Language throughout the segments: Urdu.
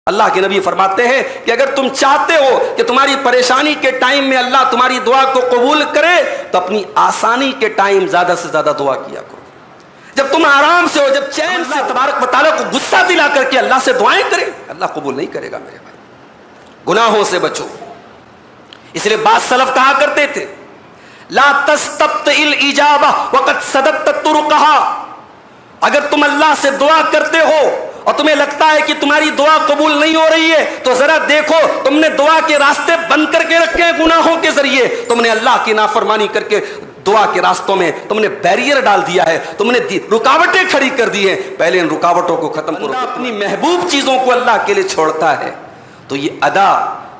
اللہ کے نبی فرماتے ہیں کہ اگر تم چاہتے ہو کہ تمہاری پریشانی کے ٹائم میں اللہ تمہاری دعا کو قبول کرے تو اپنی آسانی کے ٹائم زیادہ سے زیادہ دعا کیا کرو. جب تم آرام سے ہو, جب چین سے, تبارک و تعالیٰ کو غصہ دلا کر کے اللہ سے دعائیں کرے, اللہ قبول نہیں کرے گا. میرے بھائی, گناہوں سے بچو. اس لیے بعض سلف کہا کرتے تھے لا تستبطئ الاجابہ وقد سددت طرقها. اگر تم اللہ سے دعا کرتے ہو اور تمہیں لگتا ہے کہ تمہاری دعا قبول نہیں ہو رہی ہے تو ذرا دیکھو, تم نے دعا کے راستے بند کر کے رکھے ہیں گناہوں کے ذریعے. تم نے اللہ کی نافرمانی کر کے دعا کے راستوں میں تم نے بیریئر ڈال دیا ہے, تم نے رکاوٹیں کھڑی کر دی ہیں. پہلے ان رکاوٹوں کو ختم کرو. اپنی محبوب چیزوں کو اللہ کے لیے چھوڑتا ہے تو یہ ادا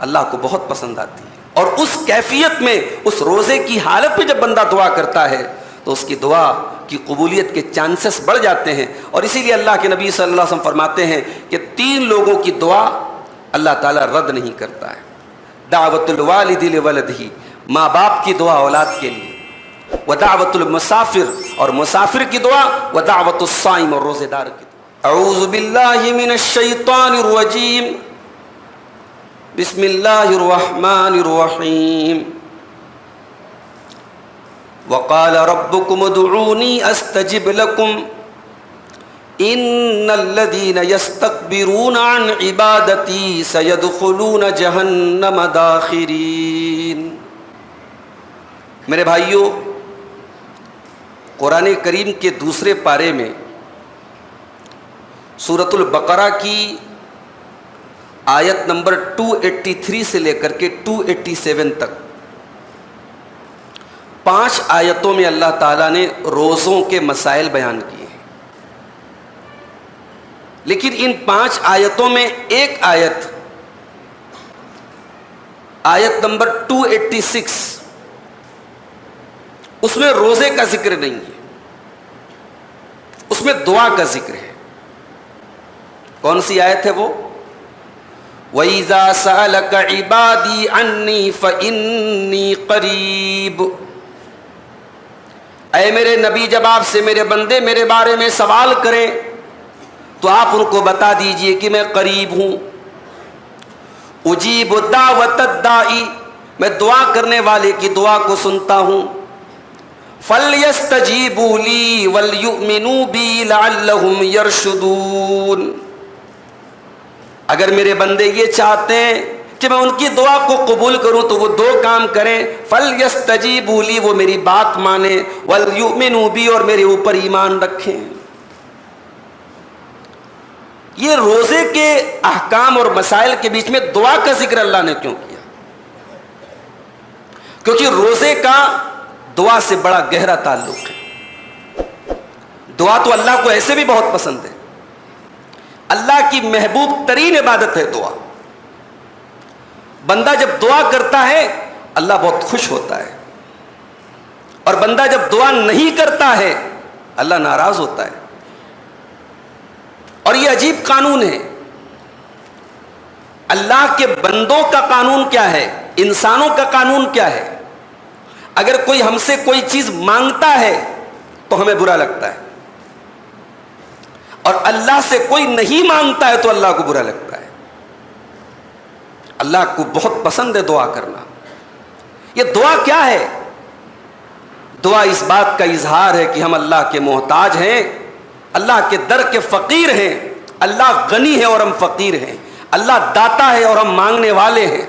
اللہ کو بہت پسند آتی ہے. اور اس کیفیت میں, اس روزے کی حالت میں جب بندہ دعا کرتا ہے تو اس کی دعا کی قبولیت کے چانسز بڑھ جاتے ہیں. اور اسی لیے اللہ کے نبی صلی اللہ علیہ وسلم فرماتے ہیں کہ 3 لوگوں کی دعا اللہ تعالیٰ رد نہیں کرتا ہے. دعوت الوالد لولدہ, ماں باپ کی دعا اولاد کے لیے, ودعوت المسافر, اور مسافر کی دعا, ودعوت الصائم, اور روزے دار کی دعا. اعوذ باللہ من الشیطان الرجیم, بسم اللہ الرحمن الرحیم. وقال ربكم ادعوني استجب لكم ان الذين يستكبرون عن عبادتي سيدخلون جهنم داخرين. میرے بھائیو, قرآن کریم کے دوسرے پارے میں سورۃ البقرہ کی آیت نمبر 283 سے لے کر کے 287 تک 5 آیتوں میں اللہ تعالیٰ نے روزوں کے مسائل بیان کیے ہیں. لیکن ان 5 آیتوں میں ایک آیت, آیت نمبر 286, اس میں روزے کا ذکر نہیں ہے, اس میں دعا کا ذکر ہے. کون سی آیت ہے وہ؟ وَإِذَا سَأَلَكَ عِبَادِي عَنِّي فَإِنِّي قَرِيبٌ. اے میرے نبی, جب آپ سے میرے بندے میرے بارے میں سوال کریں تو آپ ان کو بتا دیجئے کہ میں قریب ہوں. اجیب دعوت الداعی, میں دعا کرنے والے کی دعا کو سنتا ہوں. فَلْيَسْتَجِيبُوا لِي وَلْيُؤْمِنُوا بِي لَعَلَّهُمْ يَرْشُدُونَ. اگر میرے بندے یہ چاہتے ہیں کہ میں ان کی دعا کو قبول کروں تو وہ 2 کام کریں. فَلْيَسْتَجِيبُوا لِي, وہ میری بات مانیں, وَلْيُؤْمِنُوا بِي, اور میرے اوپر ایمان رکھیں. یہ روزے کے احکام اور مسائل کے بیچ میں دعا کا ذکر اللہ نے کیوں کیا؟ کیونکہ روزے کا دعا سے بڑا گہرا تعلق ہے. دعا تو اللہ کو ایسے بھی بہت پسند ہے. اللہ کی محبوب ترین عبادت ہے دعا. بندہ جب دعا کرتا ہے اللہ بہت خوش ہوتا ہے, اور بندہ جب دعا نہیں کرتا ہے اللہ ناراض ہوتا ہے. اور یہ عجیب قانون ہے. اللہ کے بندوں کا قانون کیا ہے, انسانوں کا قانون کیا ہے؟ اگر کوئی ہم سے کوئی چیز مانگتا ہے تو ہمیں برا لگتا ہے, اور اللہ سے کوئی نہیں مانگتا ہے تو اللہ کو برا لگتا ہے. اللہ کو بہت پسند ہے دعا کرنا. یہ دعا کیا ہے؟ دعا اس بات کا اظہار ہے کہ ہم اللہ کے محتاج ہیں, اللہ کے در کے فقیر ہیں. اللہ غنی ہے اور ہم فقیر ہیں. اللہ داتا ہے اور ہم مانگنے والے ہیں.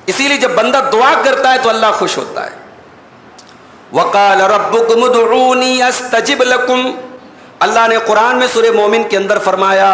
اسی لیے جب بندہ دعا کرتا ہے تو اللہ خوش ہوتا ہے. وقال ربکم ادعونی استجب لکم. اللہ نے قرآن میں سورہ مومن کے اندر فرمایا,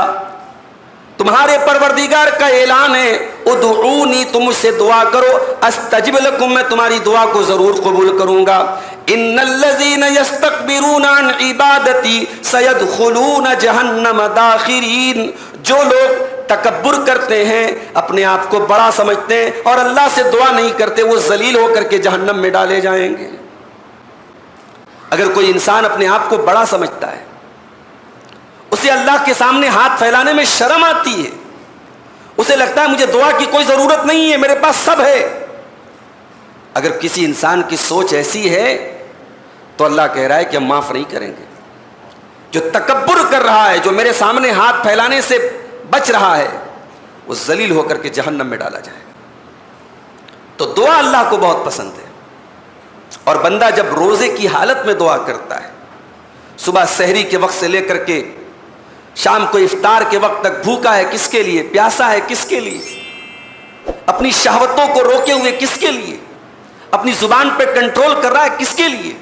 تمہارے پروردگار کا اعلان ہے, ادعونی, تم مجھ سے دعا کرو, استجب لکم, میں تمہاری دعا کو ضرور قبول کروں گا. ان الذین یستکبرون عن عبادتی سیدخلون جہنم داخرین. جو لوگ تکبر کرتے ہیں, اپنے آپ کو بڑا سمجھتے ہیں اور اللہ سے دعا نہیں کرتے, وہ ذلیل ہو کر کے جہنم میں ڈالے جائیں گے. اگر کوئی انسان اپنے آپ کو بڑا سمجھتا ہے, اسے اللہ کے سامنے ہاتھ پھیلانے میں شرم آتی ہے, اسے لگتا ہے مجھے دعا کی کوئی ضرورت نہیں ہے, میرے پاس سب ہے. اگر کسی انسان کی سوچ ایسی ہے تو اللہ کہہ رہا ہے کہ ہم معاف نہیں کریں گے. جو تکبر کر رہا ہے, جو میرے سامنے ہاتھ پھیلانے سے بچ رہا ہے, وہ ذلیل ہو کر کے جہنم میں ڈالا جائے گا. تو دعا اللہ کو بہت پسند ہے. اور بندہ جب روزے کی حالت میں دعا کرتا ہے, صبح سحری کے وقت سے لے کر کے شام کو افطار کے وقت تک بھوکا ہے کس کے لیے, پیاسا ہے کس کے لیے, اپنی شہوتوں کو روکے ہوئے کس کے لیے, اپنی زبان پہ کنٹرول کر رہا ہے کس کے لیے,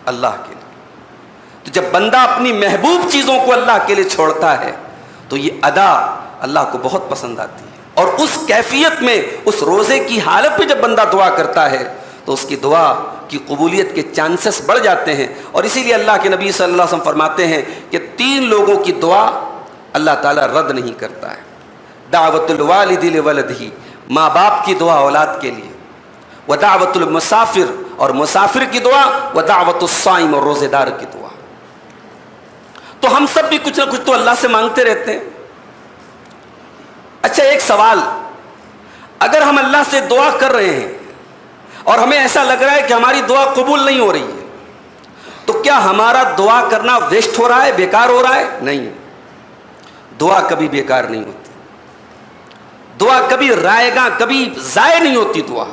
اللہ کے لیے. تو جب بندہ اپنی محبوب چیزوں کو اللہ کے لیے چھوڑتا ہے تو یہ ادا اللہ کو بہت پسند آتی ہے. اور اس کیفیت میں, اس روزے کی حالت میں جب بندہ دعا کرتا ہے تو اس کی دعا کی قبولیت کے چانسز بڑھ جاتے ہیں. اور اسی لیے اللہ کے نبی صلی اللہ علیہ وسلم فرماتے ہیں کہ 3 لوگوں کی دعا اللہ تعالیٰ رد نہیں کرتا ہے. دعوت الوالد لولدہ, ماں باپ کی دعا اولاد کے لیے, ودعوت المسافر, اور مسافر کی دعا, ودعوت الصائم, اور روزے دار کی دعا. تو ہم سب بھی کچھ نہ کچھ تو اللہ سے مانگتے رہتے ہیں. اچھا ایک سوال, اگر ہم اللہ سے دعا کر رہے ہیں اور ہمیں ایسا لگ رہا ہے کہ ہماری دعا قبول نہیں ہو رہی ہے, تو کیا ہمارا دعا کرنا ویسٹ ہو رہا ہے, بیکار ہو رہا ہے؟ نہیں, دعا کبھی بیکار نہیں ہوتی, دعا کبھی رائے گاں, کبھی ضائع نہیں ہوتی دعا.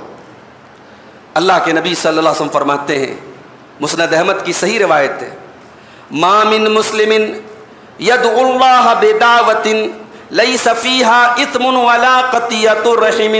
اللہ کے نبی صلی اللہ علیہ وسلم فرماتے ہیں, مسند احمد کی صحیح روایت ہے, ما من مسلم یدعو اللہ بدعوۃ لیس فیہا اثم ولا قطیعۃ رحم.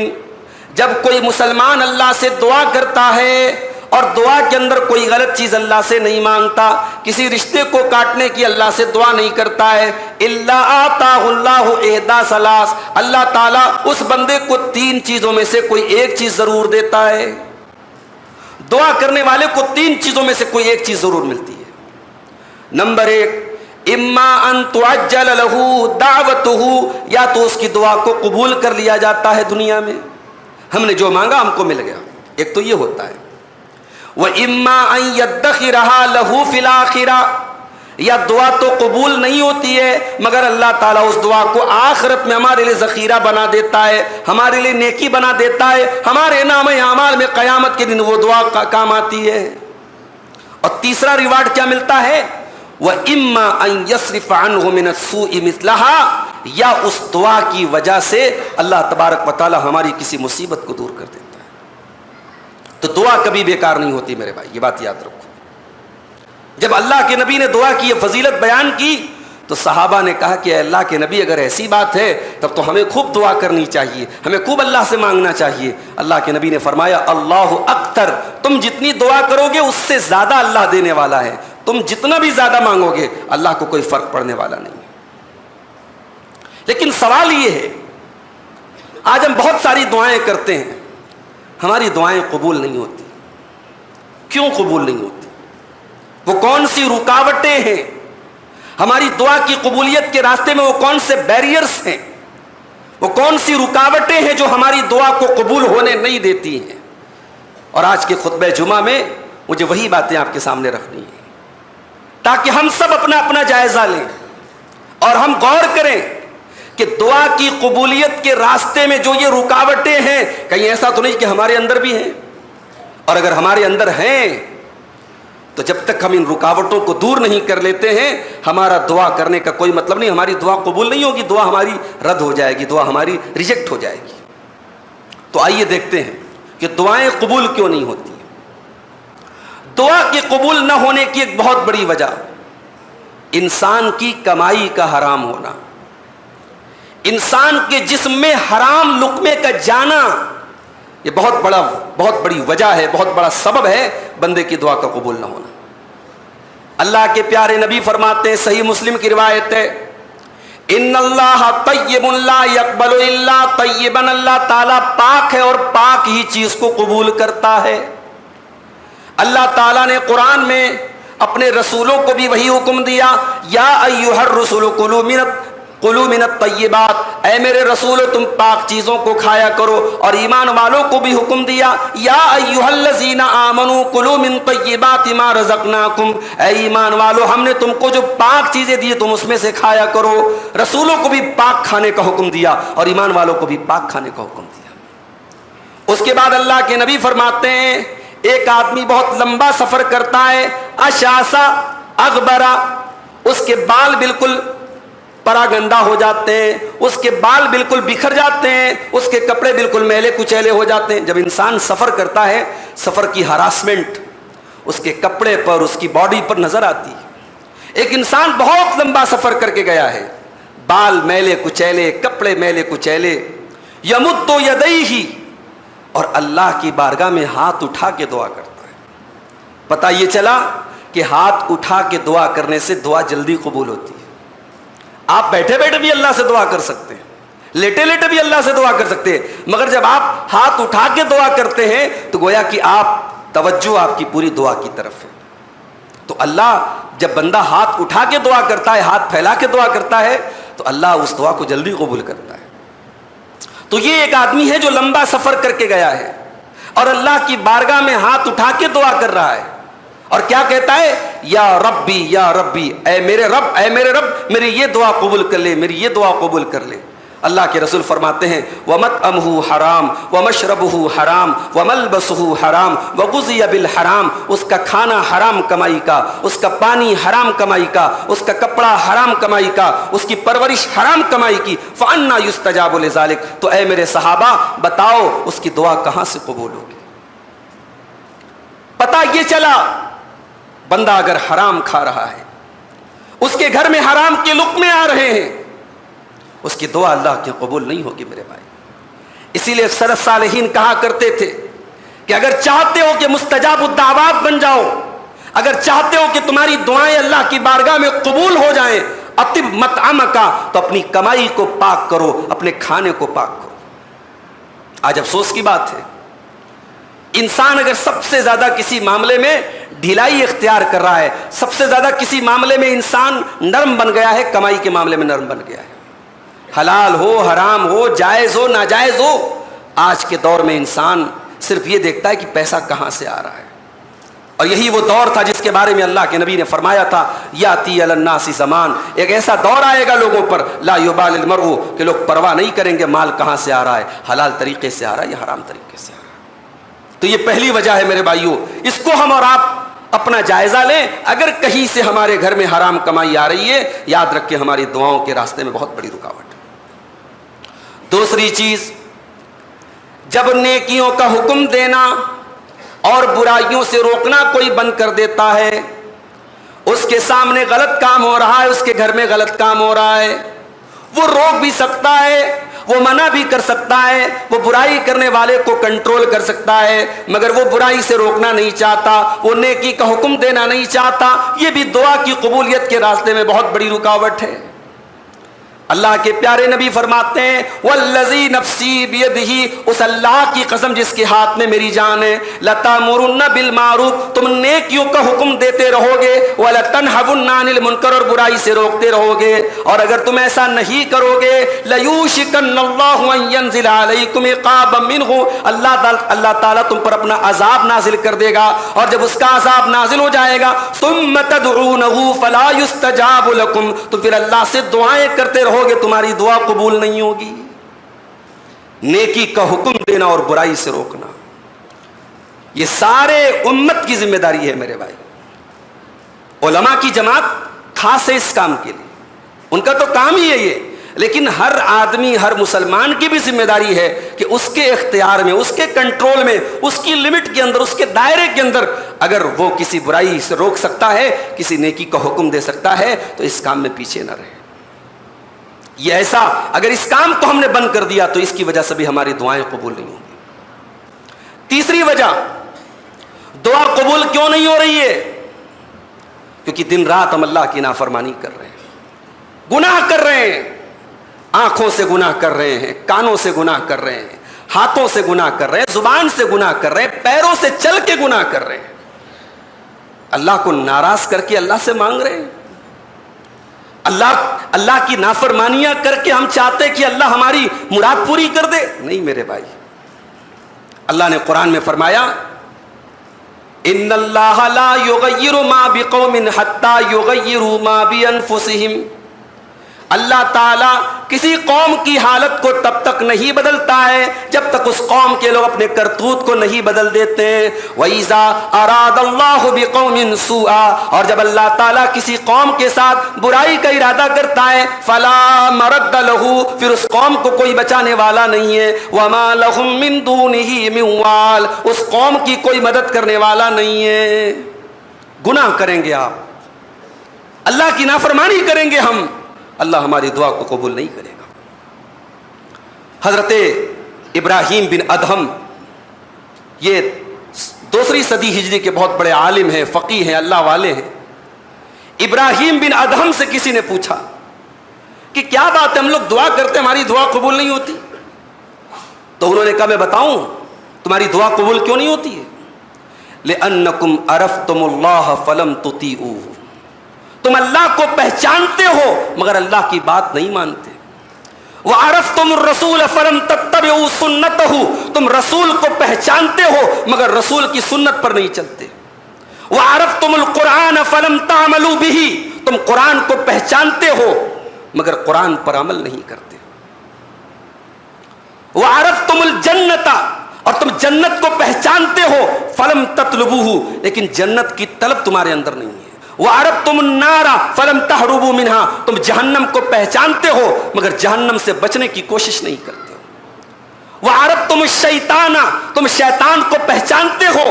جب کوئی مسلمان اللہ سے دعا کرتا ہے اور دعا کے اندر کوئی غلط چیز اللہ سے نہیں مانگتا, کسی رشتے کو کاٹنے کی اللہ سے دعا نہیں کرتا ہے, الا آتاہ اللہ احدی ثلاث, اللہ تعالیٰ اس بندے کو 3 چیزوں میں سے کوئی ایک چیز ضرور دیتا ہے. دعا کرنے والے کو 3 چیزوں میں سے کوئی ایک چیز ضرور ملتی ہے. نمبر 1, اما ان تعجل له دعوته, یا تو اس کی دعا کو قبول کر لیا جاتا ہے دنیا میں, ہم نے جو مانگا ہم کو مل گیا, ایک تو یہ ہوتا ہے. وَإِمَّا أَن يَدَّخِرَهَا لَهُ فِي الْآخِرَةِ, یا دعا تو قبول نہیں ہوتی ہے مگر اللہ تعالیٰ اس دعا کو آخرت میں ہمارے لیے ذخیرہ بنا دیتا ہے, ہمارے لیے نیکی بنا دیتا ہے, ہمارے نام اعمال میں قیامت کے دن وہ دعا کام آتی ہے. اور تیسرا ریوارڈ کیا ملتا ہے, وَإِمَّا أَن يَصْرِفَ عَنْهُ مِنَ السُّوءِ مِثْلَهَا, یا اس دعا کی وجہ سے اللہ تبارک و تعالیٰ ہماری کسی مصیبت کو دور کر دیتا ہے. تو دعا کبھی بیکار نہیں ہوتی میرے بھائی, یہ بات یاد رکھو. جب اللہ کے نبی نے دعا کی یہ فضیلت بیان کی تو صحابہ نے کہا کہ اے اللہ کے نبی اگر ایسی بات ہے تب تو ہمیں خوب دعا کرنی چاہیے, ہمیں خوب اللہ سے مانگنا چاہیے. اللہ کے نبی نے فرمایا اللہ اکثر, تم جتنی دعا کرو گے اس سے زیادہ اللہ دینے والا ہے, تم جتنا بھی زیادہ مانگو گے اللہ کو کوئی فرق پڑنے والا نہیں ہے. لیکن سوال یہ ہے, آج ہم بہت ساری دعائیں کرتے ہیں, ہماری دعائیں قبول نہیں ہوتی. کیوں قبول نہیں ہوتی؟ وہ کون سی رکاوٹیں ہیں ہماری دعا کی قبولیت کے راستے میں, وہ کون سے بیریئرز ہیں, وہ کون سی رکاوٹیں ہیں جو ہماری دعا کو قبول ہونے نہیں دیتی ہیں. اور آج کے خطبہ جمعہ میں مجھے وہی باتیں آپ کے سامنے رکھنی ہیں تاکہ ہم سب اپنا اپنا جائزہ لیں اور ہم غور کریں کہ دعا کی قبولیت کے راستے میں جو یہ رکاوٹیں ہیں, کہیں ایسا تو نہیں کہ ہمارے اندر بھی ہیں, اور اگر ہمارے اندر ہیں تو جب تک ہم ان رکاوٹوں کو دور نہیں کر لیتے ہیں ہمارا دعا کرنے کا کوئی مطلب نہیں, ہماری دعا قبول نہیں ہوگی, دعا ہماری رد ہو جائے گی, دعا ہماری ریجیکٹ ہو جائے گی. تو آئیے دیکھتے ہیں کہ دعائیں قبول کیوں نہیں ہوتی. دعا کے قبول نہ ہونے کی ایک بہت بڑی وجہ انسان کی کمائی کا حرام ہونا, انسان کے جسم میں حرام لقمے کا جانا, یہ بہت بڑی وجہ ہے, بہت بڑا سبب ہے بندے کی دعا کا قبول نہ ہونا. اللہ کے پیارے نبی فرماتے ہیں, صحیح مسلم کی روایت ہے, ان اللہ طیب لا یقبل الا طیبا, اللہ تعالیٰ پاک ہے اور پاک ہی چیز کو قبول کرتا ہے. اللہ تعالیٰ نے قرآن میں اپنے رسولوں کو بھی وہی حکم دیا, یا ایھا الرسول کلوا من الطیبات, اے میرے رسولو تم پاک چیزوں کو کھایا کرو. اور ایمان والوں کو بھی حکم دیا, یا ایھا الذین آمنوا کلوا من طیبات ما رزقناکم, اے ایمان والو ہم نے تم کو جو پاک چیزیں دی تم اس میں سے کھایا کرو. رسولوں کو بھی پاک کھانے کا حکم دیا اور ایمان والوں کو بھی پاک کھانے کا حکم دیا. اس کے بعد اللہ کے نبی فرماتے ہیں, ایک آدمی بہت لمبا سفر کرتا ہے, اشعث اغبرا, اس کے بال بالکل پراگندہ ہو جاتے ہیں، اس کے بال بالکل بکھر جاتے ہیں، اس کے کپڑے بالکل میلے کچیلے ہو جاتے ہیں۔ جب انسان سفر کرتا ہے، سفر کی ہراسمنٹ اس کے کپڑے پر، اس کی باڈی پر نظر آتی ہے۔ ایک انسان بہت لمبا سفر کر کے گیا ہے، بال میلے کچیلے، کپڑے میلے کچیلے، یمد یدیہ، اور اللہ کی بارگاہ میں ہاتھ اٹھا کے دعا کرتا ہے۔ پتہ یہ چلا کہ ہاتھ اٹھا کے دعا کرنے سے دعا جلدی قبول ہوتی ہے۔ آپ بیٹھے بیٹھے بھی اللہ سے دعا کر سکتے ہیں، لیٹے لیٹے بھی اللہ سے دعا کر سکتے ہیں، مگر جب آپ ہاتھ اٹھا کے دعا کرتے ہیں تو گویا کہ توجہ آپ کی پوری دعا کی طرف ہے۔ تو اللہ جب بندہ ہاتھ اٹھا کے دعا کرتا ہے، ہاتھ پھیلا کے دعا کرتا ہے، تو اللہ اس دعا کو جلدی قبول کرتا ہے۔ تو یہ ایک آدمی ہے جو لمبا سفر کر کے گیا ہے اور اللہ کی بارگاہ میں ہاتھ اٹھا کے دعا کر رہا ہے، اور کیا کہتا ہے؟ یا ربی، اے میرے رب، میری یہ دعا قبول کر لے، میری یہ دعا قبول کر لے۔ اللہ کے رسول فرماتے ہیں وَمَطْعَمُهُ حرام وَمَشْرَبُهُ حرام وَمَلْبَسُهُ حرام وَغُذِيَ بِالْحرام، اس کا کھانا حرام کمائی کا، اس کا پانی حرام کمائی کا، اس کا کپڑا حرام کمائی کا، اس کی پرورش حرام کمائی کی، فَأَنَّا يُسْتَجَابُ لِذَلِكَ، تو اے میرے صحابہ بتاؤ اس کی دعا کہاں سے قبول ہوگی؟ پتہ یہ چلا بندہ اگر حرام کھا رہا ہے، اس کے گھر میں حرام کے لقمے آ رہے ہیں، اس کی دعا اللہ کی قبول نہیں ہوگی میرے بھائی۔ اسی لیے سلف صالحین کہا کرتے تھے کہ اگر چاہتے ہو کہ مستجاب الدعوات بن جاؤ، اگر چاہتے ہو کہ تمہاری دعائیں اللہ کی بارگاہ میں قبول ہو جائیں، اطب مطعمک، تو اپنی کمائی کو پاک کرو، اپنے کھانے کو پاک کرو۔ آج افسوس کی بات ہے، انسان اگر سب سے زیادہ کسی معاملے میں ڈھیلائی اختیار کر رہا ہے، سب سے زیادہ کسی معاملے میں انسان نرم بن گیا ہے، کمائی کے معاملے میں نرم بن گیا ہے۔ حلال ہو، حرام ہو، جائز ہو، ناجائز ہو، آج کے دور میں انسان صرف یہ دیکھتا ہے کہ پیسہ کہاں سے آ رہا ہے۔ اور یہی وہ دور تھا جس کے بارے میں اللہ کے نبی نے فرمایا تھا یاتی علی الناس زمان، ایک ایسا دور آئے گا لوگوں پر لا یبال المرء، کہ لوگ پرواہ نہیں کریں گے مال کہاں سے آ رہا ہے، حلال طریقے سے آ رہا ہے یا حرام طریقے سے آ رہا ہے۔ تو یہ پہلی وجہ ہے میرے بھائیوں، اس کو ہم اور آپ اپنا جائزہ لیں۔ اگر کہیں سے ہمارے گھر میں حرام کمائی آ رہی ہے، یاد رکھیں ہماری دعاؤں کے راستے میں بہت بڑی رکاوٹ ہے۔ دوسری چیز، جب نیکیوں کا حکم دینا اور برائیوں سے روکنا کوئی بند کر دیتا ہے، اس کے سامنے غلط کام ہو رہا ہے، اس کے گھر میں غلط کام ہو رہا ہے، وہ روک بھی سکتا ہے، وہ منع بھی کر سکتا ہے، وہ برائی کرنے والے کو کنٹرول کر سکتا ہے، مگر وہ برائی سے روکنا نہیں چاہتا، وہ نیکی کا حکم دینا نہیں چاہتا، یہ بھی دعا کی قبولیت کے راستے میں بہت بڑی رکاوٹ ہے۔ اللہ کے پیارے نبی فرماتے ہیں والذی نفسی بیدہ، اس اللہ کی قسم جس کے ہاتھ میں میری جان ہے، لتامرن بالمعروف، تم نیکیوں کا حکم دیتے رہو گے، ولتنہون عن المنکر، اور برائی سے روکتے رہو گے، اور اگر تم ایسا نہیں کرو گے لیوشکن اللہ ان ینزل علیکم عقابا منہ، اللہ تعالیٰ تم پر اپنا عذاب نازل کر دے گا، اور جب اس کا عذاب نازل ہو جائے گا ثم تدعونہ فلا یستجاب لکم، تو پھر اللہ سے دعائیں کرتے رہو گے، تمہاری دعا قبول نہیں ہوگی۔ نیکی کا حکم دینا اور برائی سے روکنا، یہ سارے امت کی ذمہ داری ہے میرے بھائی۔ علماء کی جماعت خاص ہے اس کام کے لیے، ان کا تو کام ہی ہے یہ، لیکن ہر آدمی، ہر مسلمان کی بھی ذمہ داری ہے کہ اس کے اختیار میں، اس کے کنٹرول میں، اس کی لمٹ کے اندر، اس کے دائرے کے اندر اگر وہ کسی برائی سے روک سکتا ہے، کسی نیکی کا حکم دے سکتا ہے، تو اس کام میں پیچھے نہ رہے۔ یہ ایسا اگر اس کام کو ہم نے بند کر دیا تو اس کی وجہ سے بھی ہماری دعائیں قبول نہیں ہوں گی۔ تیسری وجہ دعا قبول کیوں نہیں ہو رہی ہے؟ کیونکہ دن رات ہم اللہ کی نافرمانی کر رہے ہیں، گناہ کر رہے ہیں، آنکھوں سے گناہ کر رہے ہیں، کانوں سے گناہ کر رہے ہیں، ہاتھوں سے گناہ کر رہے ہیں، زبان سے گناہ کر رہے ہیں، پیروں سے چل کے گناہ کر رہے ہیں، اللہ کو ناراض کر کے اللہ سے مانگ رہے ہیں۔ اللہ کی نافرمانیاں کر کے ہم چاہتے کہ اللہ ہماری مراد پوری کر دے؟ نہیں میرے بھائی، اللہ نے قرآن میں فرمایا ان اللہ لا یغیر ما بقوم حتی یغیروا ما بانفسہم، اللہ تعالیٰ کسی قوم کی حالت کو تب تک نہیں بدلتا ہے جب تک اس قوم کے لوگ اپنے کرتوت کو نہیں بدل دیتے. وَإِذَا أَرَادَ اللَّهُ بِقَوْمٍ سُوءًا، اور جب اللہ تعالیٰ کسی قوم کے ساتھ برائی کا ارادہ کرتا ہے، فَلَا مَرَدَّ لَهُ، پھر اس قوم کو کوئی بچانے والا نہیں ہے. وَمَا لَهُم مِّن دُونِهِ مِن وَالٍ، اس قوم کی کوئی مدد کرنے والا نہیں ہے. گناہ کریں گے آپ، اللہ کی نافرمانی کریں گے ہم، اللہ ہماری دعا کو قبول نہیں کرے گا. حضرت ابراہیم بن ادہم یہ 2 صدی ہجری کے بہت بڑے عالم ہیں، فقیہ ہیں، اللہ والے ہیں. ابراہیم بن ادہم سے کسی نے پوچھا کہ کیا بات ہے، ہم لوگ دعا کرتے ہماری دعا قبول نہیں ہوتی. تو انہوں نے کہا میں بتاؤں تمہاری دعا قبول کیوں نہیں ہوتی ہے؟ لِأَنَّكُمْ عَرَفْتُمُ اللَّهَ فَلَمْ تُطِيعُوهُ، تم اللہ کو پہچانتے ہو مگر اللہ کی بات نہیں مانتے. وَعَرَفْتُمُ الرَّسُولَ فَلَمْ تَتَّبِعُوا سُنَّتَهُ، تم رسول کو پہچانتے ہو مگر رسول کی سنت پر نہیں چلتے. وَعَرَفْتُمُ الْقُرْآنَ فَلَمْ تَعْمَلُوا بِهِ، تم قرآن کو پہچانتے ہو مگر قرآن پر عمل نہیں کرتے. وَعَرَفْتُمُ الْجَنَّةَ، اور تم جنت کو پہچانتے ہو، فَلَمْ تَطْلُبُوهُ، لیکن جنت کی طلب تمہارے اندر نہیں ہے. وَعَرَفْتُمُ النَّارَ فَلَمْ تَهْرُبُوا مِنْهَا، تم جہنم کو پہچانتے ہو مگر جہنم سے بچنے کی کوشش نہیں کرتے ہو. وَعَرَفْتُمُ الشَّيْطَانَ، تم شیطان کو پہچانتے ہو،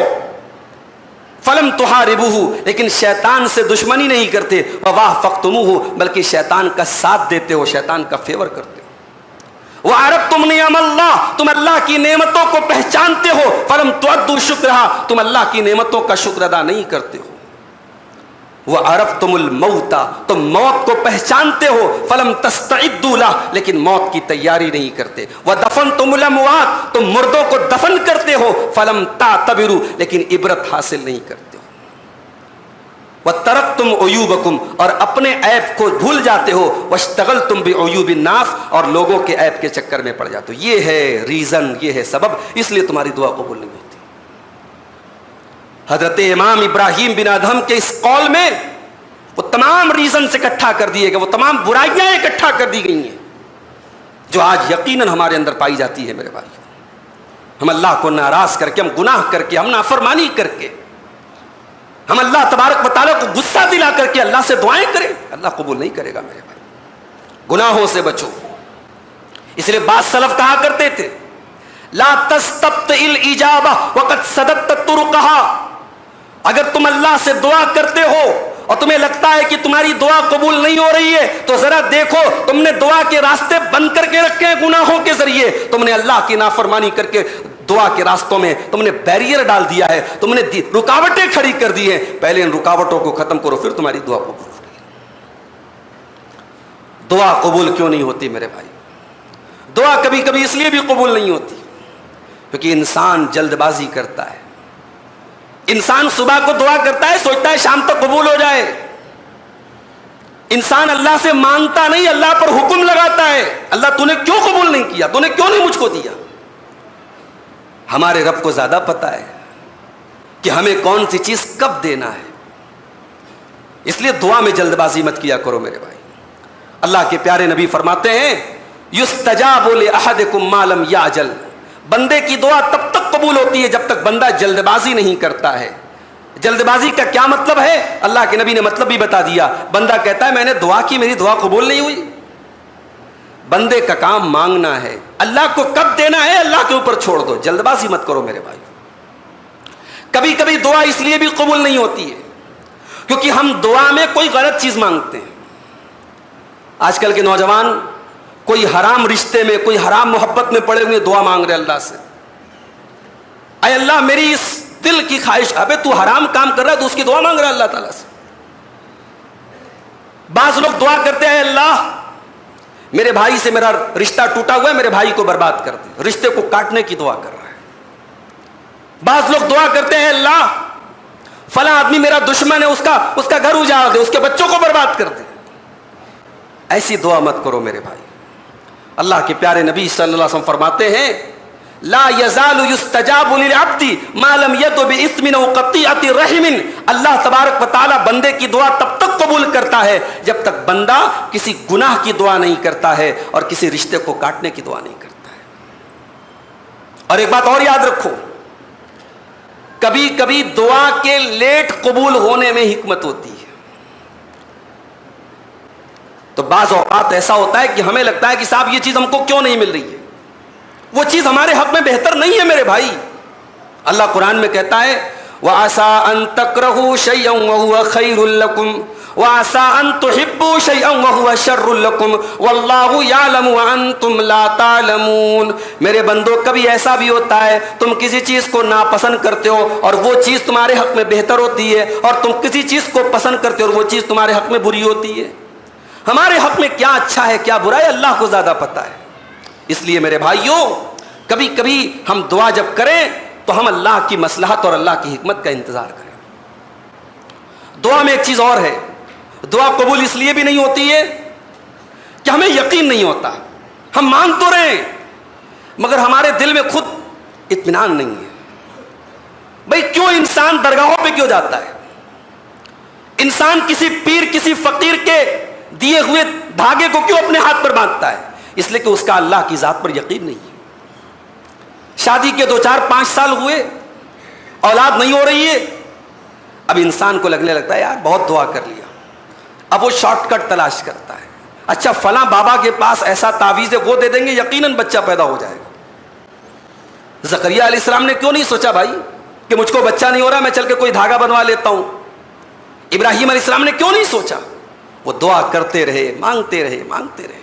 فَلَمْ تُحَارِبُوهُ، لیکن شیطان سے دشمنی نہیں کرتے. وَوَافَقْتُمُوهُ، بلکہ شیطان کا ساتھ دیتے ہو، شیطان کا فیور کرتے ہو. وَعَرَفْتُمْ نِعَمَ اللَّهِ، تم اللہ کی نعمتوں کو پہچانتے ہو، فَلَمْ تُعَدُّوا شُكْرَهَا، تم اللہ کی نعمتوں کا شکر ادا نہیں کرتے ہو. وَعَرَفْتُمُ الْمَوْتَ، تم موت کو پہچانتے ہو، فَلَمْ تَسْتَعِدُّوا لَهُ، لیکن موت کی تیاری نہیں کرتے. وَدَفَنْتُمُ الْأَمْوَاتَ، تم مردوں کو دفن کرتے ہو، فَلَمْ تَعْتَبِرُوا، لیکن عبرت حاصل نہیں کرتے ہو. وَتَرَكْتُمْ عُيُوبَكُمْ، اور اپنے عیب کو بھول جاتے ہو. وَاشْتَغَلْتُمْ بِعُيُوبِ النَّاسِ، اور لوگوں کے عیب کے چکر میں پڑ جاتے ہو. یہ ہے ریزن، یہ ہے سبب، اس لیے تمہاری دعا قبول نہیں ہوتی. حضرت امام ابراہیم بن ادہم کے اس قول میں وہ تمام ریزنز اکٹھا کر دیے گئے، وہ تمام برائیاں اکٹھا کر دی گئی ہیں جو آج یقیناً ہمارے اندر پائی جاتی ہے. میرے بھائی، ہم اللہ کو ناراض کر کے، ہم گناہ کر کے، ہم نافرمانی کر کے، ہم اللہ تبارک و تعالیٰ کو غصہ دلا کر کے اللہ سے دعائیں کریں، اللہ قبول نہیں کرے گا. میرے بھائی، گناہوں سے بچو. اس لیے بعض سلف کہا کرتے تھے لا تستبطئ الاجابہ وقد سددت طرقها، اگر تم اللہ سے دعا کرتے ہو اور تمہیں لگتا ہے کہ تمہاری دعا قبول نہیں ہو رہی ہے تو ذرا دیکھو تم نے دعا کے راستے بند کر کے رکھے ہیں گناہوں کے ذریعے، تم نے اللہ کی نافرمانی کر کے دعا کے راستوں میں تم نے بیریئر ڈال دیا ہے، تم نے رکاوٹیں کھڑی کر دی ہیں. پہلے ان رکاوٹوں کو ختم کرو، پھر تمہاری دعا قبول ہوگی. دعا قبول کیوں نہیں ہوتی میرے بھائی؟ دعا کبھی کبھی اس لیے بھی قبول نہیں ہوتی کیونکہ انسان جلد بازی کرتا ہے. انسان صبح کو دعا کرتا ہے، سوچتا ہے شام تک قبول ہو جائے. انسان اللہ سے مانگتا نہیں، اللہ پر حکم لگاتا ہے، اللہ تو نے کیوں قبول نہیں کیا، تو نے کیوں نہیں مجھ کو دیا. ہمارے رب کو زیادہ پتا ہے کہ ہمیں کون سی چیز کب دینا ہے. اس لیے دعا میں جلد بازی مت کیا کرو میرے بھائی. اللہ کے پیارے نبی فرماتے ہیں یستجاب لأحدکم ما لم یعجل، بندے کی دعا تب تک قبول ہوتی ہے جب تک بندہ جلد بازی نہیں کرتا ہے. جلد بازی کا کیا مطلب ہے؟ اللہ کے نبی نے مطلب بھی بتا دیا. بندہ کہتا ہے میں نے دعا کی، میری دعا قبول نہیں ہوئی. بندے کا کام مانگنا ہے، اللہ کو کب دینا ہے اللہ کے اوپر چھوڑ دو، جلد بازی مت کرو میرے بھائی. کبھی کبھی دعا اس لیے بھی قبول نہیں ہوتی ہے کیونکہ ہم دعا میں کوئی غلط چیز مانگتے ہیں. آج کل کے نوجوان کوئی حرام رشتے میں، کوئی حرام محبت میں پڑے ہوئے دعا مانگ رہے اللہ سے، اے اللہ میری اس دل کی خواہش. ابے تو حرام کام کر رہا ہے تو اس کی دعا مانگ رہا ہے اللہ تعالیٰ سے. بعض لوگ دعا کرتے ہیں اللہ میرے بھائی سے میرا رشتہ ٹوٹا ہوا ہے، میرے بھائی کو برباد کر دے، رشتے کو کاٹنے کی دعا کر رہا ہے. بعض لوگ دعا کرتے ہیں اللہ فلاں آدمی میرا دشمن ہے، اس کا گھر اجاڑ دے، اس کے بچوں کو برباد کر دے. ایسی دعا مت کرو میرے بھائی. اللہ کے پیارے نبی صلی اللہ علیہ وسلم فرماتے ہیں لا یزال یستجاب للعبد ما لم یدع باثم او قطیعۃ رحم. اللہ تبارک و تعالی بندے کی دعا تب تک قبول کرتا ہے جب تک بندہ کسی گناہ کی دعا نہیں کرتا ہے اور کسی رشتے کو کاٹنے کی دعا نہیں کرتا ہے. اور ایک بات اور یاد رکھو, کبھی کبھی دعا کے لیٹ قبول ہونے میں حکمت ہوتی ہے. تو بعض اوقات ایسا ہوتا ہے کہ ہمیں لگتا ہے کہ صاحب یہ چیز ہم کو کیوں نہیں مل رہی ہے, وہ چیز ہمارے حق میں بہتر نہیں ہے میرے بھائی. اللہ قرآن میں کہتا ہے وَعَسَىٰ أَن تَكْرَهُوا شَيْئًا وَهُوَ خَيْرٌ لَكُمْ وَعَسَىٰ أَن تُحِبُّوا شَيْئًا وَهُوَ شَرٌّ لَكُمْ وَاللَّهُ يَعْلَمُ وَأَنتُمْ لَا تَعْلَمُونَ. میرے بندو, کبھی ایسا بھی ہوتا ہے تم کسی چیز کو ناپسند کرتے ہو اور وہ چیز تمہارے حق میں بہتر ہوتی ہے, اور تم کسی چیز کو پسند کرتے ہو اور وہ چیز تمہارے حق میں بری ہوتی ہے. ہمارے حق میں کیا اچھا ہے کیا برا ہے اللہ کو زیادہ پتہ ہے. اس لیے میرے بھائیوں, کبھی کبھی ہم دعا جب کریں تو ہم اللہ کی مصلحت اور اللہ کی حکمت کا انتظار کریں. دعا میں ایک چیز اور ہے, دعا قبول اس لیے بھی نہیں ہوتی ہے کہ ہمیں یقین نہیں ہوتا. ہم مان تو رہے ہیں مگر ہمارے دل میں خود اطمینان نہیں ہے. بھئی کیوں انسان درگاہوں پہ کیوں جاتا ہے؟ انسان کسی پیر کسی فقیر کے دیے ہوئے دھاگے کو کیوں اپنے ہاتھ پر باندھتا ہے؟ اس لیے کہ اس کا اللہ کی ذات پر یقین نہیں ہے. شادی کے 2-4-5 سال ہوئے, اولاد نہیں ہو رہی ہے, اب انسان کو لگنے لگتا ہے یار بہت دعا کر لیا, اب وہ شارٹ کٹ تلاش کرتا ہے. اچھا فلاں بابا کے پاس ایسا تعویذ ہے وہ دے دیں گے یقیناً بچہ پیدا ہو جائے گا. زکریا علیہ السلام نے کیوں نہیں سوچا بھائی کہ مجھ کو بچہ نہیں ہو رہا, میں چل کے کوئی دھاگا بنوا لیتا ہوں؟ ابراہیم علیہ السلام نے کیوں نہیں سوچا؟ وہ دعا کرتے رہے, مانگتے رہے, مانگتے رہے.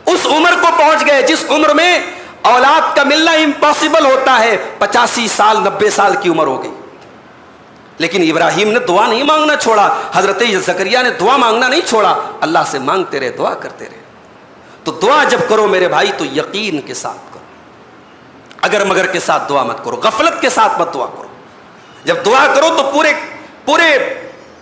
اس عمر کو پہنچ گئے جس عمر میں اولاد کا ملنا امپاسبل ہوتا ہے. 85 سال 90 سال کی عمر ہو گئی, لیکن ابراہیم نے دعا نہیں مانگنا چھوڑا, حضرت زکریا نے دعا مانگنا نہیں چھوڑا, اللہ سے مانگتے رہے, دعا کرتے رہے. تو دعا جب کرو میرے بھائی تو یقین کے ساتھ کرو, اگر مگر کے ساتھ دعا مت کرو, غفلت کے ساتھ مت دعا کرو. جب دعا کرو تو پورے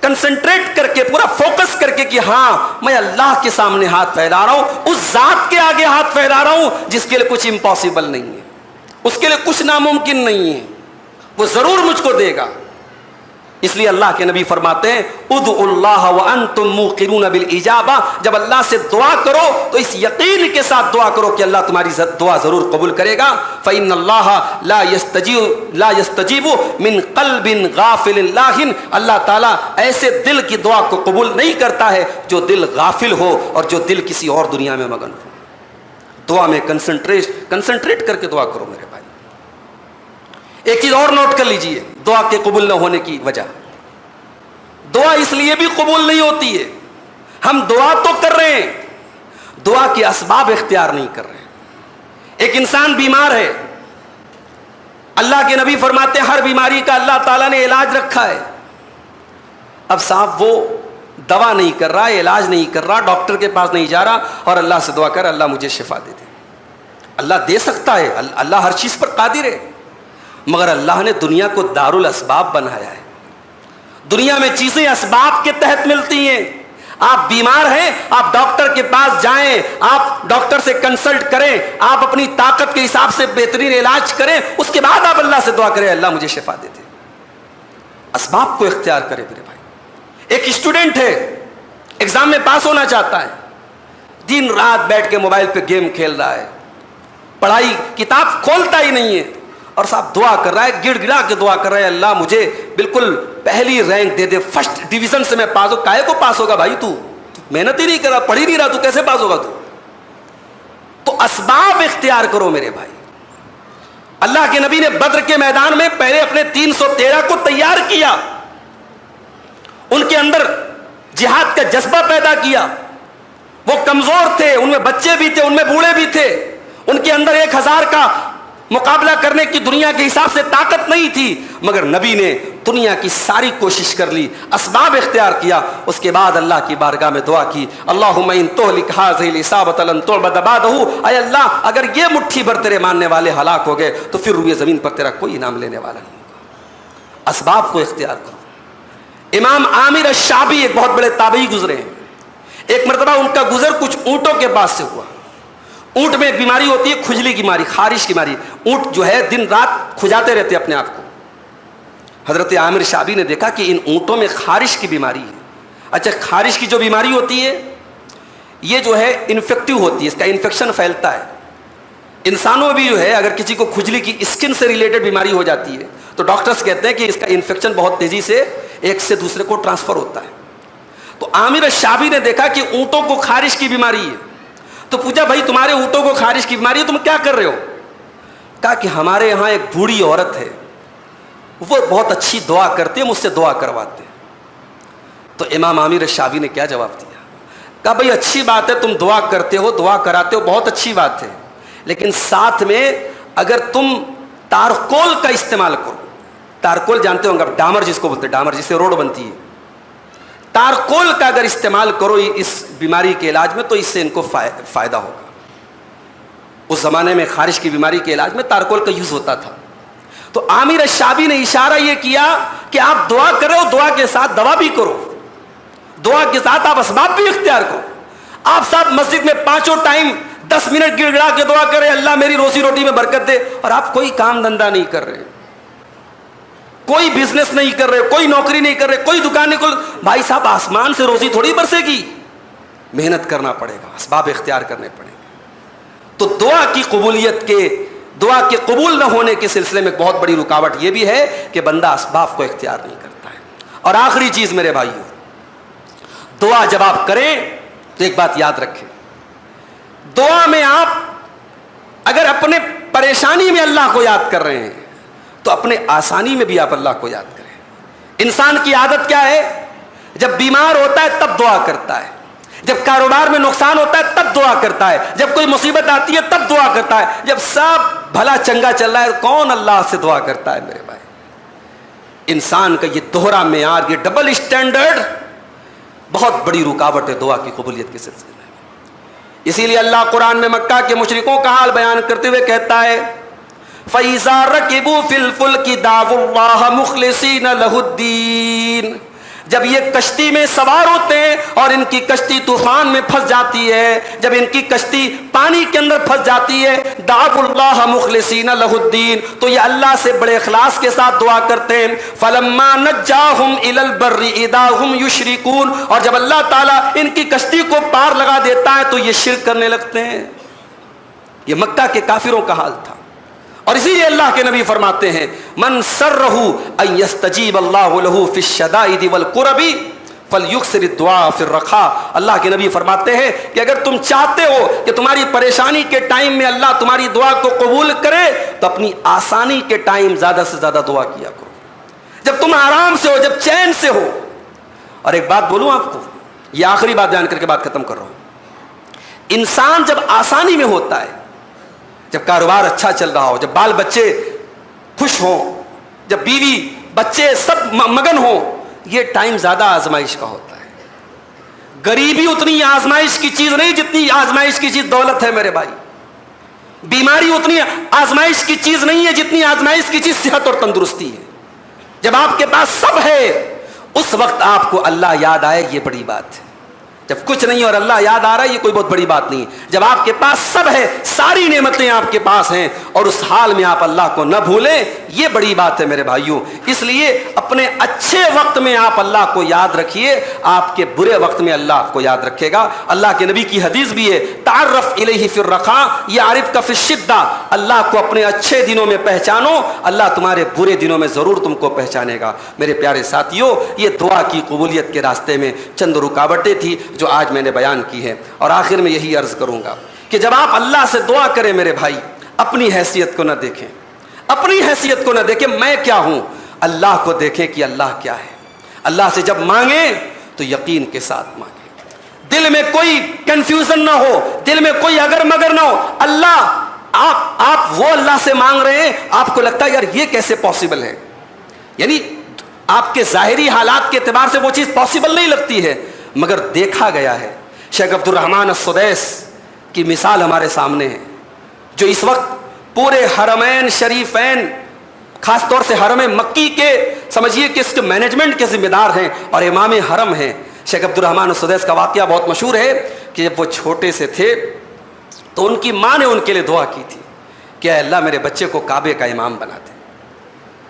کنسنٹریٹ کر کے, پورا فوکس کر کے کہ ہاں میں اللہ کے سامنے ہاتھ پھیلا رہا ہوں, اس ذات کے آگے ہاتھ پھیلا رہا ہوں جس کے لیے کچھ امپاسبل نہیں ہے, اس کے لیے کچھ ناممکن نہیں ہے, وہ ضرور مجھ کو دے گا. اس لیے اللہ کے نبی فرماتے ہیں ادعوا اللہ وانتم موقنون بالاجابہ. جب اللہ سے دعا کرو تو اس یقین کے ساتھ دعا کرو کہ اللہ تمہاری دعا ضرور قبول کرے گا. فإن اللہ لا يستجیب من قلب غافل لاہن. اللہ تعالیٰ ایسے دل کی دعا کو قبول نہیں کرتا ہے جو دل غافل ہو اور جو دل کسی اور دنیا میں مگن ہو. دعا میں کنسنٹریٹ کر کے دعا کرو میرے بھائی. ایک چیز اور نوٹ کر لیجئے دعا کے قبول نہ ہونے کی وجہ. دعا اس لیے بھی قبول نہیں ہوتی ہے, ہم دعا تو کر رہے ہیں, دعا کے اسباب اختیار نہیں کر رہے ہیں. ایک انسان بیمار ہے, اللہ کے نبی فرماتے ہیں ہر بیماری کا اللہ تعالیٰ نے علاج رکھا ہے. اب صاحب وہ دوا نہیں کر رہا, علاج نہیں کر رہا, ڈاکٹر کے پاس نہیں جا رہا اور اللہ سے دعا کر اللہ مجھے شفا دے دے. اللہ دے سکتا ہے, اللہ ہر چیز پر قادر ہے, مگر اللہ نے دنیا کو دارالاسباب بنایا ہے. دنیا میں چیزیں اسباب کے تحت ملتی ہیں. آپ بیمار ہیں, آپ ڈاکٹر کے پاس جائیں, آپ ڈاکٹر سے کنسلٹ کریں, آپ اپنی طاقت کے حساب سے بہترین علاج کریں, اس کے بعد آپ اللہ سے دعا کریں اللہ مجھے شفا دے دے. اسباب کو اختیار کرے میرے بھائی. ایک اسٹوڈنٹ ہے, ایگزام میں پاس ہونا چاہتا ہے, دن رات بیٹھ کے موبائل پہ گیم کھیل رہا ہے, پڑھائی کتاب کھولتا ہی نہیں ہے, اور صاحب دعا کر رہا ہے, گڑ گڑا کے دعا کر رہا ہے اللہ مجھے بالکل پہلی رینک دے دے, فرسٹ ڈویژن سے میں پاس ہو. کائے کو پاس ہوگا بھائی, تو محنت ہی نہیں کر رہا, پڑھ ہی نہیں رہا, تو کیسے پاس ہوگا تو؟ تو اسباب اختیار کرو میرے بھائی. اللہ کے نبی نے بدر کے میدان میں پہلے اپنے 313 کو تیار کیا, ان کے اندر جہاد کا جذبہ پیدا کیا. وہ کمزور تھے, ان میں بچے بھی تھے, ان میں بوڑھے بھی تھے, ان کے اندر 1000 کا مقابلہ کرنے کی دنیا کے حساب سے طاقت نہیں تھی, مگر نبی نے دنیا کی ساری کوشش کر لی, اسباب اختیار کیا. اس کے بعد اللہ کی بارگاہ میں دعا کی اللہم ان تہلک ھذہ العصابۃ لن تعبد بعدہ. اے اللہ اگر یہ مٹھی بھر تیرے ماننے والے ہلاک ہو گئے تو پھر روئے زمین پر تیرا کوئی انعام لینے والا نہیں ہوگا. اسباب کو اختیار کرو. امام عامر الشعبی ایک بہت بڑے تابعی گزرے ہیں. ایک مرتبہ ان کا گزر کچھ اونٹوں کے پاس سے ہوا. اونٹ میں ایک بیماری ہوتی ہے کھجلی کی بیماری، خارش کی بیماری. اونٹ جو ہے دن رات کھجاتے رہتے اپنے آپ کو. حضرت عامر شعبی نے دیکھا کہ ان اونٹوں میں خارش کی بیماری ہے. اچھا خارش کی جو بیماری ہوتی ہے یہ جو ہے انفیکٹو ہوتی ہے، اس کا انفیکشن پھیلتا ہے. انسانوں بھی جو ہے اگر کسی کو کھجلی کی اسکن سے ریلیٹڈ بیماری ہو جاتی ہے تو ڈاکٹرز کہتے ہیں کہ اس کا انفیکشن بہت تیزی سے ایک سے دوسرے کو ٹرانسفر ہوتا ہے. تو عامر شعبی نے دیکھا کہ اونٹوں کو خارش کی بیماری ہے تو پوچھا بھائی تمہارے اونٹوں کو خارش کی بیماری ہے تم کیا کر رہے ہو؟ کہا کہ ہمارے یہاں ایک بوڑھی عورت ہے وہ بہت اچھی دعا کرتی ہے، مجھ سے دعا کرواتے ہیں. تو امام عامر شعبی نے کیا جواب دیا؟ کہا بھائی اچھی بات ہے تم دعا کرتے ہو دعا کراتے ہو بہت اچھی بات ہے، لیکن ساتھ میں اگر تم تارکول کا استعمال کرو. تارکول جانتے ہوں گے آپ، ڈامر جس کو بولتے ہیں، ڈامر جس سے روڈ بنتی ہے. تارکول کا اگر استعمال کرو اس بیماری کے علاج میں تو اس سے ان کو فائدہ ہوگا. اس زمانے میں خارش کی بیماری کے علاج میں تارکول کا یوز ہوتا تھا. تو عامر شعبی نے اشارہ یہ کیا کہ آپ دعا کرو، دعا کے ساتھ دوا بھی کرو، دعا کے ساتھ آپ اسباب بھی اختیار کرو. آپ صاحب مسجد میں 5 ٹائم 10 منٹ گڑ گڑا کے دعا کرے اللہ میری روزی روٹی میں برکت دے، اور آپ کوئی کام دھندا نہیں کر رہے، کوئی بزنس نہیں کر رہے، کوئی نوکری نہیں کر رہے، کوئی دکان نہیں کھول. بھائی صاحب آسمان سے روزی تھوڑی برسے گی، محنت کرنا پڑے گا، اسباب اختیار کرنے پڑیں گے. تو دعا کی قبولیت کے، دعا کے قبول نہ ہونے کے سلسلے میں بہت بڑی رکاوٹ یہ بھی ہے کہ بندہ اسباب کو اختیار نہیں کرتا ہے. اور آخری چیز میرے بھائیوں، دعا جب آپ کریں تو ایک بات یاد رکھیں، دعا میں آپ اگر اپنے پریشانی میں اللہ کو یاد کر رہے ہیں تو اپنے آسانی میں بھی آپ اللہ کو یاد کریں. انسان کی عادت کیا ہے؟ جب بیمار ہوتا ہے تب دعا کرتا ہے، جب کاروبار میں نقصان ہوتا ہے تب دعا کرتا ہے، جب کوئی مصیبت آتی ہے تب دعا کرتا ہے، جب سب بھلا چنگا چل رہا ہے کون اللہ سے دعا کرتا ہے میرے بھائی؟ انسان کا یہ دوہرا معیار، یہ ڈبل اسٹینڈرڈ بہت بڑی رکاوٹ ہے دعا کی قبولیت کے سلسلے میں. اسی لیے اللہ قرآن میں مکہ کے مشرکوں کا حال بیان کرتے ہوئے کہتا ہے فَإِذَا رَكِبُوا فِي الْفُلْكِ دَعَوُا اللَّهَ مُخْلِصِينَ لَهُ الدِّينَ. جب یہ کشتی میں سوار ہوتے ہیں اور ان کی کشتی طوفان میں پھنس جاتی ہے، جب ان کی کشتی پانی کے اندر پھنس جاتی ہے، دعوا اللہ مخلصین لہ الدین، تو یہ اللہ سے بڑے اخلاص کے ساتھ دعا کرتے ہیں. فلما نجاہم الی البر اذا هم یشرکون، اور جب اللہ تعالیٰ ان کی کشتی کو پار لگا دیتا ہے تو یہ شرک کرنے لگتے ہیں. یہ مکہ کے کافروں کا حال تھا. اور اسی لیے اللہ کے نبی فرماتے ہیں من سرہ ان یستجیب اللہ لہ فی الشدائد والکرب فلیکثر الدعاء فی الرخاء. اللہ کے نبی فرماتے ہیں کہ اگر تم چاہتے ہو کہ تمہاری پریشانی کے ٹائم میں اللہ تمہاری دعا کو قبول کرے تو اپنی آسانی کے ٹائم زیادہ سے زیادہ دعا کیا کرو، جب تم آرام سے ہو، جب چین سے ہو. اور ایک بات بولوں آپ کو، یہ آخری بات بیان کر کے بات ختم کر رہا ہوں. انسان جب آسانی میں ہوتا ہے، جب کاروبار اچھا چل رہا ہو، جب بال بچے خوش ہوں، جب بیوی بچے سب مگن ہوں، یہ ٹائم زیادہ آزمائش کا ہوتا ہے. غریبی اتنی آزمائش کی چیز نہیں جتنی آزمائش کی چیز دولت ہے میرے بھائی. بیماری اتنی آزمائش کی چیز نہیں ہے جتنی آزمائش کی چیز صحت اور تندرستی ہے. جب آپ کے پاس سب ہے اس وقت آپ کو اللہ یاد آئے، یہ بڑی بات ہے. جب کچھ نہیں اور اللہ یاد آ رہا ہے یہ کوئی بہت بڑی بات نہیں. جب آپ کے پاس سب ہے، ساری نعمتیں آپ کے پاس ہیں اور اس حال میں آپ اللہ کو نہ بھولیں، یہ بڑی بات ہے میرے بھائیوں. اس لیے اپنے اچھے وقت میں آپ اللہ کو یاد رکھیے، آپ کے برے وقت میں اللہ آپ کو یاد رکھے گا. اللہ کے نبی کی حدیث بھی ہے تعرف الیہ فی الرخاء یعرفک فی الشدہ. اللہ کو اپنے اچھے دنوں میں پہچانو، اللہ تمہارے برے دنوں میں ضرور تم کو پہچانے گا. میرے پیارے ساتھیوں، یہ دعا کی قبولیت کے راستے میں چند رکاوٹیں تھیں جو آج میں نے بیان کی ہے. اور آخر میں یہی عرض کروں گا کہ جب آپ اللہ سے دعا کریں میرے بھائی، اپنی حیثیت کو نہ دیکھیں، اپنی حیثیت کو نہ دیکھیں میں کیا ہوں، اللہ کو دیکھیں کہ اللہ کیا ہے. اللہ سے جب مانگیں تو یقین کے ساتھ مانگیں، دل میں کوئی کنفیوژن نہ ہو، دل میں کوئی اگر مگر نہ ہو. اللہ آپ وہ اللہ سے مانگ رہے ہیں، آپ کو لگتا ہے یار یہ کیسے پاسبل ہے، یعنی آپ کے ظاہری حالات کے اعتبار سے وہ چیز پاسبل نہیں لگتی ہے، مگر دیکھا گیا ہے. شیخ عبد الرحمن السدیس کی مثال ہمارے سامنے ہے، جو اس وقت پورے حرمین شریفین، خاص طور سے حرم مکی کے سمجھیے کہ اس کے مینجمنٹ کے ذمہ دار ہیں اور امام حرم ہیں. شیخ عبد الرحمن السدیس کا واقعہ بہت مشہور ہے کہ جب وہ چھوٹے سے تھے تو ان کی ماں نے ان کے لیے دعا کی تھی کہ اے اللہ میرے بچے کو کعبے کا امام بنا دے.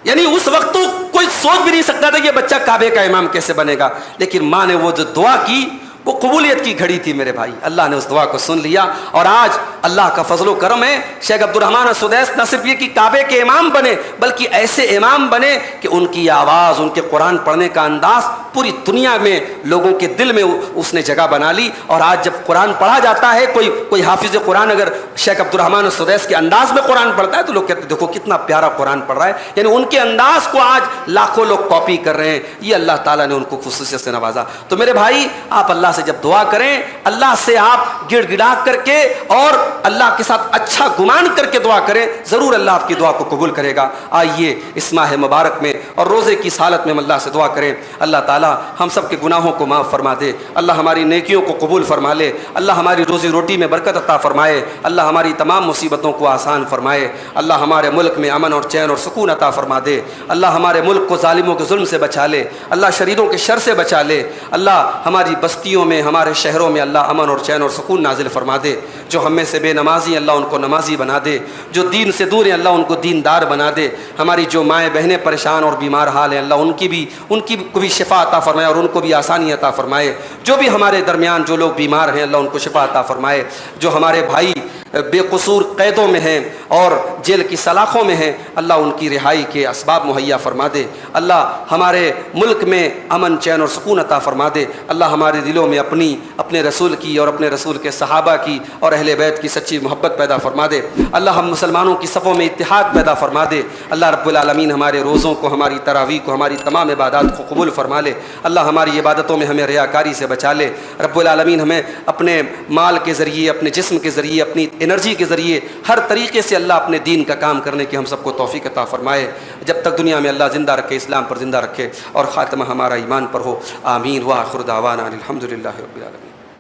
یعنی اس وقت تو کوئی سوچ بھی نہیں سکتا تھا کہ یہ بچہ کعبے کا امام کیسے بنے گا, لیکن ماں نے وہ جو دعا کی وہ قبولیت کی گھڑی تھی میرے بھائی. اللہ نے اس دعا کو سن لیا, اور آج اللہ کا فضل و کرم ہے, شیخ عبد الرحمن السدیس نہ صرف یہ کہ کعبے کے امام بنے, بلکہ ایسے امام بنے کہ ان کی آواز, ان کے قرآن پڑھنے کا انداز پوری دنیا میں لوگوں کے دل میں اس نے جگہ بنا لی. اور آج جب قرآن پڑھا جاتا ہے, کوئی حافظ قرآن اگر شیخ عبد الرحمن السدیس کے انداز میں قرآن پڑھتا ہے تو لوگ کہتے ہیں دیکھو کتنا پیارا قرآن پڑھ رہا ہے. یعنی ان کے انداز کو آج لاکھوں لوگ کاپی کر رہے ہیں. یہ اللہ تعالیٰ نے ان کو خصوصیت سے نوازا. تو میرے بھائی, آپ اللہ سے جب دعا کریں, اللہ سے آپ گڑ گڑا کر کے اور اللہ کے ساتھ اچھا گمان کر کے دعا کریں, ضرور اللہ آپ کی دعا کو قبول کرے گا. آئیے اس ماہ مبارک میں اور روزے کی حالت میں ہم اللہ سے دعا کریں, اللہ تعالیٰ ہم سب کے گناہوں کو معاف فرما دے, اللہ ہماری نیکیوں کو قبول فرما لے, اللہ ہماری روزی روٹی میں برکت عطا فرمائے, اللہ ہماری تمام مصیبتوں کو آسان فرمائے, اللہ ہمارے ملک میں امن اور چین اور سکون عطا فرما دے, اللہ ہمارے ملک کو ظالموں کے ظلم سے بچا لے, اللہ شریروں کے شر سے بچا لے, اللہ ہماری بستیوں میں, ہمارے شہروں میں اللہ امن اور چین اور سکون نازل فرما دے. جو ہم میں سے بے نمازی ہیں اللہ ان کو نمازی بنا دے, جو دین سے دور ہیں اللہ ان کو دیندار بنا دے. ہماری جو مائیں بہنیں پریشان اور بیمار حال ہیں اللہ ان کی کو بھی شفا عطا فرمائے اور ان کو بھی آسانی عطا فرمائے. جو بھی ہمارے درمیان جو لوگ بیمار ہیں اللہ ان کو شفا عطا فرمائے. جو ہمارے بھائی بے قصور قیدوں میں ہیں اور جیل کی سلاخوں میں ہیں اللہ ان کی رہائی کے اسباب مہیا فرما دے. اللہ ہمارے ملک میں امن چین اور سکون عطا فرما دے. اللہ ہمارے دلوں میں اپنے رسول کی اور اپنے رسول کے صحابہ کی اور اہل بیت کی سچی محبت پیدا فرما دے. اللہ ہم مسلمانوں کی صفوں میں اتحاد پیدا فرما دے. اللہ رب العالمین ہمارے روزوں کو, ہماری تراویح کو, ہماری تمام عبادات کو قبول فرما لے. اللہ ہماری عبادتوں میں ہمیں ریاکاری سے بچا لے. رب العالمین ہمیں اپنے مال کے ذریعے, اپنے جسم کے ذریعے, اپنی انرجی کے ذریعے ہر طریقے سے اللہ اپنے دین کا کام کرنے کی ہم سب کو توفیق عطا فرمائے. جب تک دنیا میں اللہ زندہ رکھے, اسلام پر زندہ رکھے اور خاتمہ ہمارا ایمان پر ہو. آمین. وآخر دعوانا الحمدللہ رب العالمین.